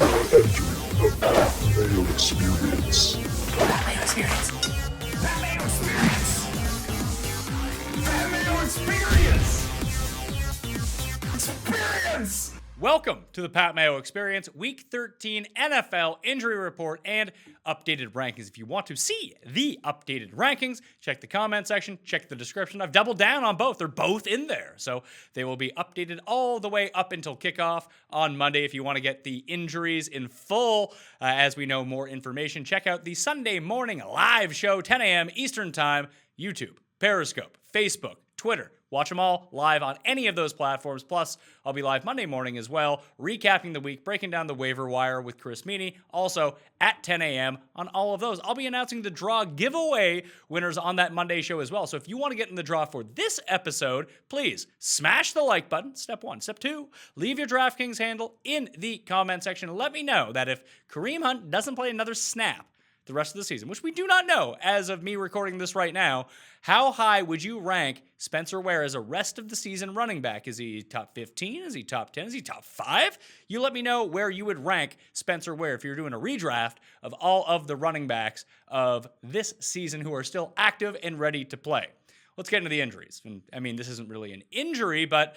The Mayo Experience. Mayo Experience. Mayo Experience. Mayo Experience. Experience. Welcome to the Pat Mayo Experience, Week 13 NFL Injury Report and updated rankings. If you want to see the updated rankings, check the comment section, check the description. I've doubled down on both. They're both in there. So they will be updated all the way up until kickoff on Monday. If you want to get the injuries in full, as we know more information, check out the Sunday morning live show, 10 a.m. Eastern Time, YouTube, Periscope, Facebook, Twitter. Watch them all live on any of those platforms. Plus, I'll be live Monday morning as well, recapping the week, breaking down the waiver wire with Chris Meany. Also, at 10 a.m. on all of those. I'll be announcing the draw giveaway winners on that Monday show as well. So if you want to get in the draw for this episode, please smash the like button. Step 1. Step 2, leave your DraftKings handle in the comment section. Let me know that if Kareem Hunt doesn't play another snap the rest of the season, which we do not know as of me recording this right now, how high would you rank Spencer Ware as a rest of the season running back? Is he top 15? Is he top 10? Is he top 5? You let me know where you would rank Spencer Ware if you're doing a redraft of all of the running backs of this season who are still active and ready to play. Let's get into the injuries. And I mean, this isn't really an injury, but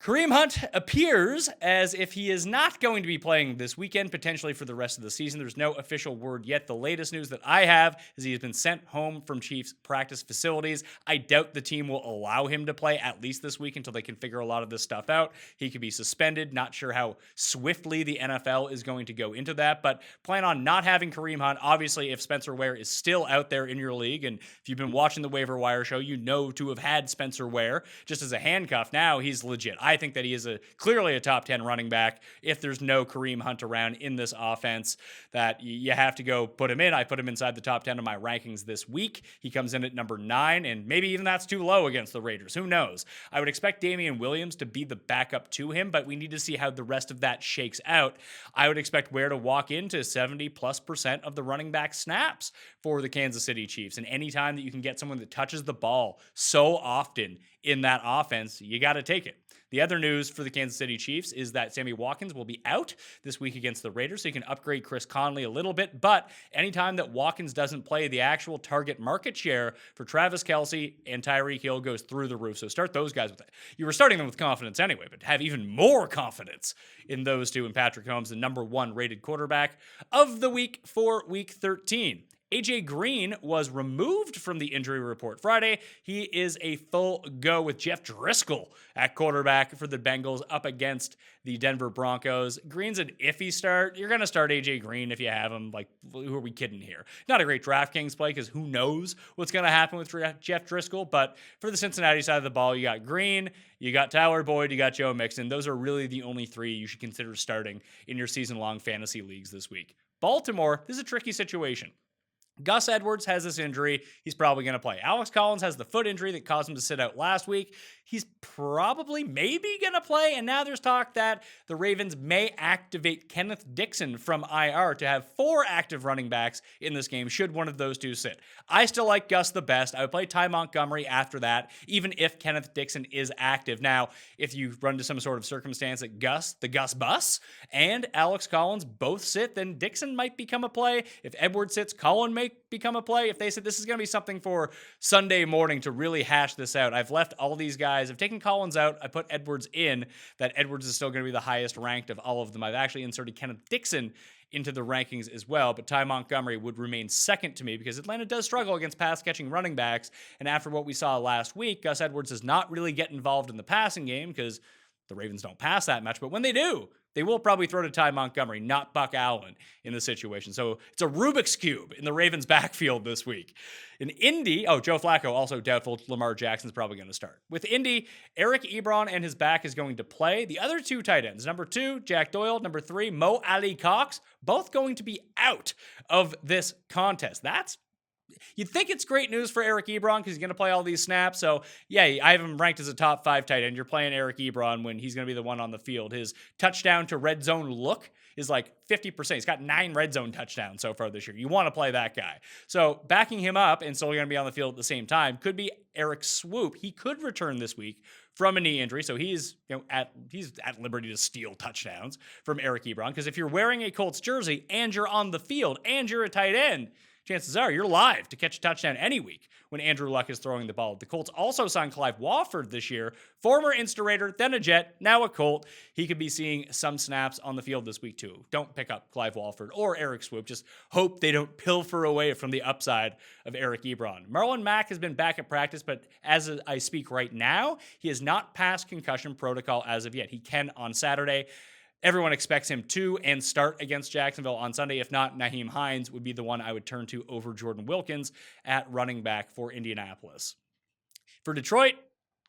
Kareem Hunt appears as if he is not going to be playing this weekend, potentially for the rest of the season. There's no official word yet. The latest news that I have is he has been sent home from Chiefs practice facilities. I doubt the team will allow him to play at least this week until they can figure a lot of this stuff out. He could be suspended. Not sure how swiftly the NFL is going to go into that, but plan on not having Kareem Hunt. Obviously, if Spencer Ware is still out there in your league, and if you've been watching the waiver wire show, you know to have had Spencer Ware just as a handcuff. Now he's legit. I think that he is clearly a top 10 running back if there's no Kareem Hunt around in this offense, that you have to go put him in. I put him inside the top 10 of my rankings this week. He comes in at number 9, and maybe even that's too low against the Raiders. Who knows? I would expect Damian Williams to be the backup to him, but we need to see how the rest of that shakes out. I would expect Ware to walk into 70+% of the running back snaps for the Kansas City Chiefs. And anytime that you can get someone that touches the ball so often in that offense, you got to take it. The other news for the Kansas City Chiefs is that Sammy Watkins will be out this week against the Raiders, so you can upgrade Chris Conley a little bit. But anytime that Watkins doesn't play, the actual target market share for Travis Kelce and Tyreek Hill goes through the roof. So start those guys with it. You were starting them with confidence anyway, but have even more confidence in those two, and Patrick Mahomes, the number 1 rated quarterback of the week for Week 13. AJ Green was removed from the injury report Friday. He is a full go with Jeff Driscoll at quarterback for the Bengals up against the Denver Broncos. Green's an iffy start. You're going to start AJ Green if you have him. Like, who are we kidding here? Not a great DraftKings play because who knows what's going to happen with Jeff Driscoll. But for the Cincinnati side of the ball, you got Green, you got Tyler Boyd, you got Joe Mixon. Those are really the only 3 you should consider starting in your season-long fantasy leagues this week. Baltimore, this is a tricky situation. Gus Edwards has this injury. He's probably going to play. Alex Collins has the foot injury that caused him to sit out last week. He's probably maybe going to play. And now there's talk that the Ravens may activate Kenneth Dixon from IR to have 4 active running backs in this game should one of those two sit. I still like Gus the best. I would play Ty Montgomery after that, even if Kenneth Dixon is active. Now, if you run to some sort of circumstance that the Gus bus, and Alex Collins both sit, then Dixon might become a play. If Edwards sits, Collins may become a play. If they said this is going to be something for Sunday morning to really hash this out, I've left all these guys. I've taken Collins out. I put Edwards in. That Edwards is still going to be the highest ranked of all of them. I've actually inserted Kenneth Dixon into the rankings as well, but Ty Montgomery would remain second to me because Atlanta does struggle against pass-catching running backs, and after what we saw last week, Gus Edwards does not really get involved in the passing game because the Ravens don't pass that much, but when they do, they will probably throw to Ty Montgomery, not Buck Allen in the situation. So it's a Rubik's Cube in the Ravens backfield this week. In Indy, Joe Flacco also doubtful. Lamar Jackson's probably going to start. With Indy, Eric Ebron and his back is going to play. The other 2 tight ends, number 2, Jack Doyle, number 3, Mo Ali Cox, both going to be out of this contest. You'd think it's great news for Eric Ebron because he's going to play all these snaps. So, yeah, I have him ranked as a top 5 tight end. You're playing Eric Ebron when he's going to be the one on the field. His touchdown to red zone look is like 50%. He's got 9 red zone touchdowns so far this year. You want to play that guy. So backing him up and still going to be on the field at the same time could be Eric Swoop. He could return this week from a knee injury, so he's at liberty to steal touchdowns from Eric Ebron, because if you're wearing a Colts jersey and you're on the field and you're a tight end, chances are you're live to catch a touchdown any week when Andrew Luck is throwing the ball. The Colts also signed Clive Wofford this year, former Insta-Raider, then a Jet, now a Colt. He could be seeing some snaps on the field this week too. Don't pick up Clive Wofford or Eric Swoop. Just hope they don't pilfer away from the upside of Eric Ebron. Marlon Mack has been back at practice, but as I speak right now, he has not passed concussion protocol as of yet. He can on Saturday. Everyone expects him to and start against Jacksonville on Sunday. If not, Naheem Hines would be the one I would turn to over Jordan Wilkins at running back for Indianapolis. For Detroit,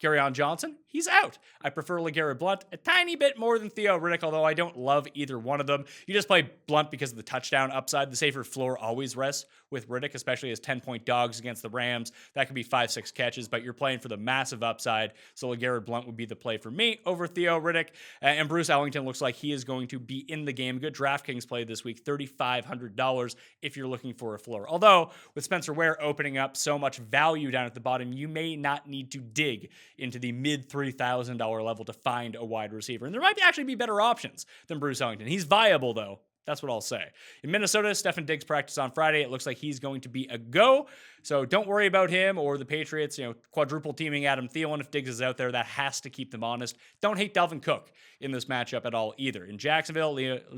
Kerryon Johnson, he's out. I prefer LeGarrette Blount a tiny bit more than Theo Riddick, although I don't love either one of them. You just play Blount because of the touchdown upside. The safer floor always rests with Riddick, especially as 10-point dogs against the Rams. That could be 5-6 catches, but you're playing for the massive upside, so LeGarrette Blount would be the play for me over Theo Riddick. And Bruce Ellington looks like he is going to be in the game. Good DraftKings play this week, $3,500 if you're looking for a floor. Although, with Spencer Ware opening up so much value down at the bottom, you may not need to dig into the mid $3,000 level to find a wide receiver. And there might actually be better options than Bruce Ellington. He's viable, though. That's what I'll say. In Minnesota, Stefon Diggs practiced on Friday. It looks like he's going to be a go. So don't worry about him or the Patriots, quadruple teaming Adam Thielen. If Diggs is out there, that has to keep them honest. Don't hate Dalvin Cook in this matchup at all either. In Jacksonville, Leonard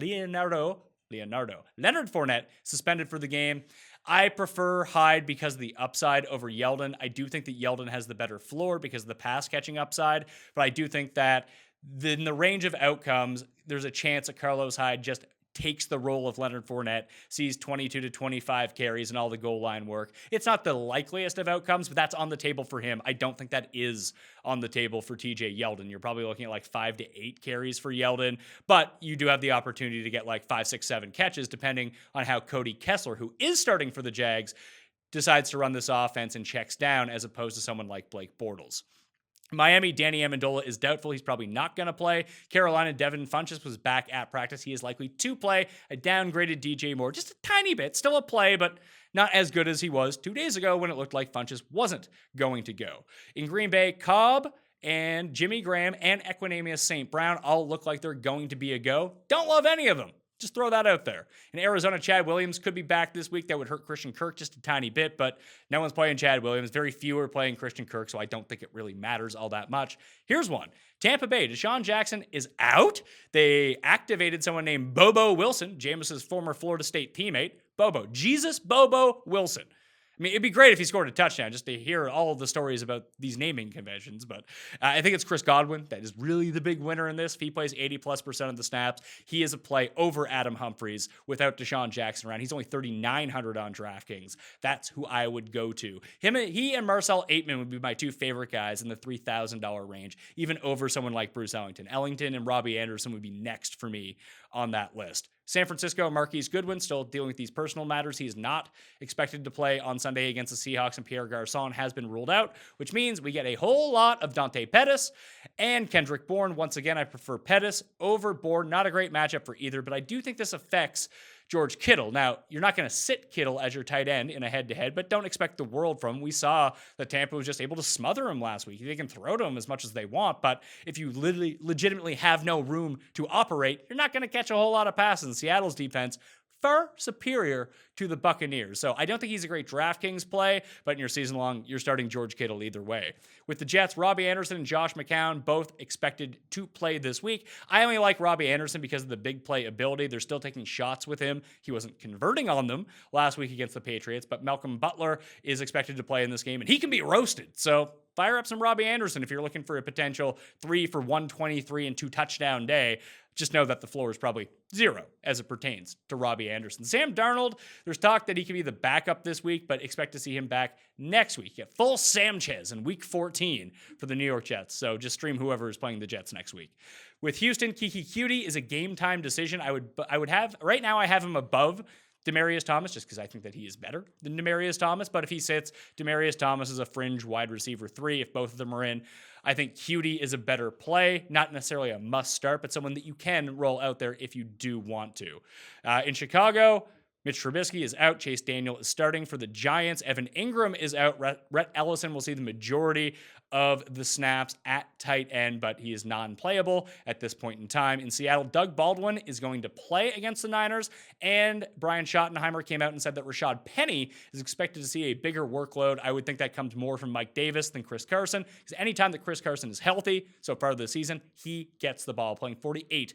Fournette suspended for the game. I prefer Hyde because of the upside over Yeldon. I do think that Yeldon has the better floor because of the pass catching upside, but I do think that in the range of outcomes, there's a chance that Carlos Hyde just takes the role of Leonard Fournette, sees 22 to 25 carries and all the goal line work. It's not the likeliest of outcomes, but that's on the table for him. I don't think that is on the table for TJ Yeldon. You're probably looking at like 5 to 8 carries for Yeldon, but you do have the opportunity to get like 5, 6, 7 catches depending on how Cody Kessler, who is starting for the Jags, decides to run this offense and checks down as opposed to someone like Blake Bortles. Miami, Danny Amendola is doubtful. He's probably not going to play. Carolina, Devin Funchess was back at practice. He is likely to play. A downgraded DJ Moore, just a tiny bit. Still a play, but not as good as he was 2 days ago when it looked like Funchess wasn't going to go. In Green Bay, Cobb and Jimmy Graham and Equanimeous St. Brown all look like they're going to be a go. Don't love any of them. Just throw that out there. In Arizona, Chad Williams could be back this week. That would hurt Christian Kirk just a tiny bit, but no one's playing Chad Williams. Very few are playing Christian Kirk, so I don't think it really matters all that much. Here's one. Tampa Bay, Deshaun Jackson is out. They activated someone named Bobo Wilson, Jameis's former Florida State teammate. Bobo Wilson. I mean, it'd be great if he scored a touchdown just to hear all of the stories about these naming conventions, but I think it's Chris Godwin that is really the big winner in this. If he plays 80+% of the snaps, he is a play over Adam Humphries without Deshaun Jackson around. He's only 3,900 on DraftKings. That's who I would go to. He and Marcel Aitman would be my two favorite guys in the $3,000 range, even over someone like Bruce Ellington. Ellington and Robbie Anderson would be next for me on that list. San Francisco, Marquise Goodwin still dealing with these personal matters. He is not expected to play on Sunday against the Seahawks, and Pierre Garçon has been ruled out, which means we get a whole lot of Dante Pettis and Kendrick Bourne. Once again, I prefer Pettis over Bourne. Not a great matchup for either, but I do think this affects George Kittle. Now, you're not going to sit Kittle as your tight end in a head-to-head, but don't expect the world from him. We saw that Tampa was just able to smother him last week. They can throw to him as much as they want, but if you legitimately have no room to operate, you're not going to catch a whole lot of passes. Seattle's defense far superior to the Buccaneers. So I don't think he's a great DraftKings play, but in your season long, you're starting George Kittle either way. With the Jets, Robbie Anderson and Josh McCown both expected to play this week. I only like Robbie Anderson because of the big play ability. They're still taking shots with him. He wasn't converting on them last week against the Patriots, but Malcolm Butler is expected to play in this game, and he can be roasted. So fire up some Robbie Anderson if you're looking for a potential 3 for 123 and 2 touchdown day. Just know that the floor is probably 0 as it pertains to Robbie Anderson. Sam Darnold, there's talk that he could be the backup this week, but expect to see him back next week. Get full Sanchez in week 14 for the New York Jets. So just stream whoever is playing the Jets next week. With Houston, Kiki Cutie is a game time decision. I would have, right now I have him above Demaryius Thomas, just because I think that he is better than Demaryius Thomas. But if he sits, Demaryius Thomas is a fringe wide receiver 3. If both of them are in, I think Cutie is a better play. Not necessarily a must start, but someone that you can roll out there if you do want to. In Chicago, Mitch Trubisky is out. Chase Daniel is starting for the Giants. Evan Ingram is out. Rhett Ellison will see the majority of the snaps at tight end, but he is non-playable at this point in time. In Seattle, Doug Baldwin is going to play against the Niners, and Brian Schottenheimer came out and said that Rashad Penny is expected to see a bigger workload. I would think that comes more from Mike Davis than Chris Carson, because anytime that Chris Carson is healthy so far this season, he gets the ball, playing 48%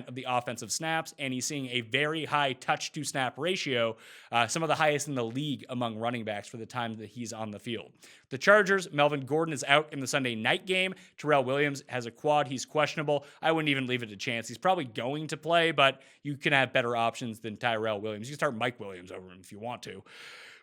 of the offensive snaps, and he's seeing a very high touch-to-snap ratio, some of the highest in the league among running backs for the time that he's on the field. The Chargers, Melvin Gordon is out in the Sunday night game. Terrell Williams has a quad. He's questionable. I wouldn't even leave it a chance. He's probably going to play, but you can have better options than Tyrell Williams. You can start Mike Williams over him if you want to.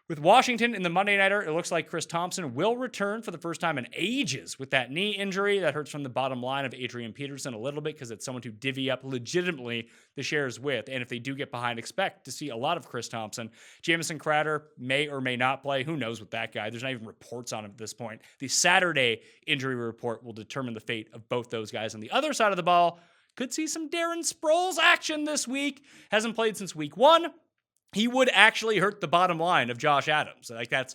With Washington in the Monday Nighter, it looks like Chris Thompson will return for the first time in ages with that knee injury. That hurts from the bottom line of Adrian Peterson a little bit because it's someone to divvy up legitimately the shares with. And if they do get behind, expect to see a lot of Chris Thompson. Jamison Crowder may or may not play. Who knows with that guy? There's not even reports on him at this point. The Saturday injury report will determine the fate of both those guys. On the other side of the ball, could see some Darren Sproles action this week. Hasn't played since week 1. He would actually hurt the bottom line of Josh Adams. Like, that's,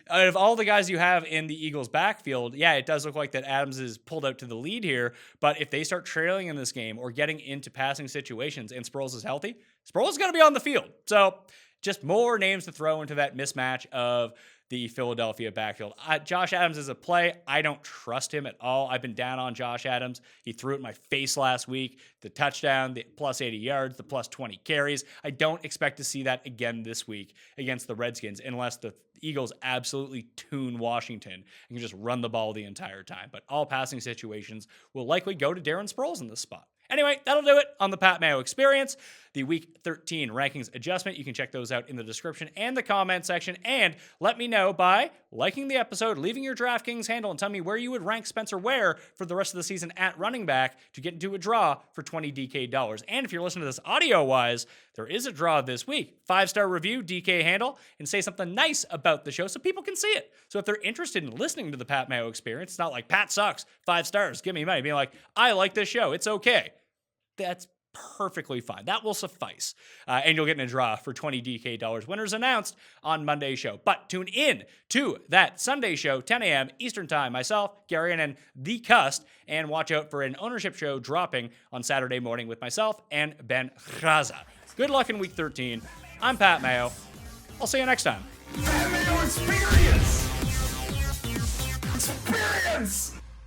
out of all the guys you have in the Eagles backfield, yeah, it does look like that Adams is pulled out to the lead here. But if they start trailing in this game or getting into passing situations and Sproles is healthy, Sproles is going to be on the field. So just more names to throw into that mismatch of the Philadelphia backfield. Josh Adams is a play. I don't trust him at all. I've been down on Josh Adams. He threw it in my face last week. The touchdown, the plus 80 yards, the plus 20 carries. I don't expect to see that again this week against the Redskins unless the Eagles absolutely tune Washington and can just run the ball the entire time. But all passing situations will likely go to Darren Sproles in this spot. Anyway, that'll do it on the Pat Mayo Experience. The Week 13 rankings adjustment. You can check those out in the description and the comment section. And let me know by liking the episode, leaving your DraftKings handle, and tell me where you would rank Spencer Ware for the rest of the season at running back to get into a draw for $20 DK dollars. And if you're listening to this audio-wise, there is a draw this week. 5-star review, DK handle, and say something nice about the show so people can see it. So if they're interested in listening to the Pat Mayo Experience, it's not like, Pat sucks, 5 stars, give me money. Being like, I like this show, it's okay. That's perfectly fine. That will suffice. And you'll get in a draw for $20 DK dollars. Winners announced on Monday's show. But tune in to that Sunday show, 10 a.m. Eastern Time. Myself, Gary, and The Cust. And watch out for an ownership show dropping on Saturday morning with myself and Ben Raza. Good luck in Week 13. I'm Pat Mayo. I'll see you next time. Pat Mayo Experience! Experience!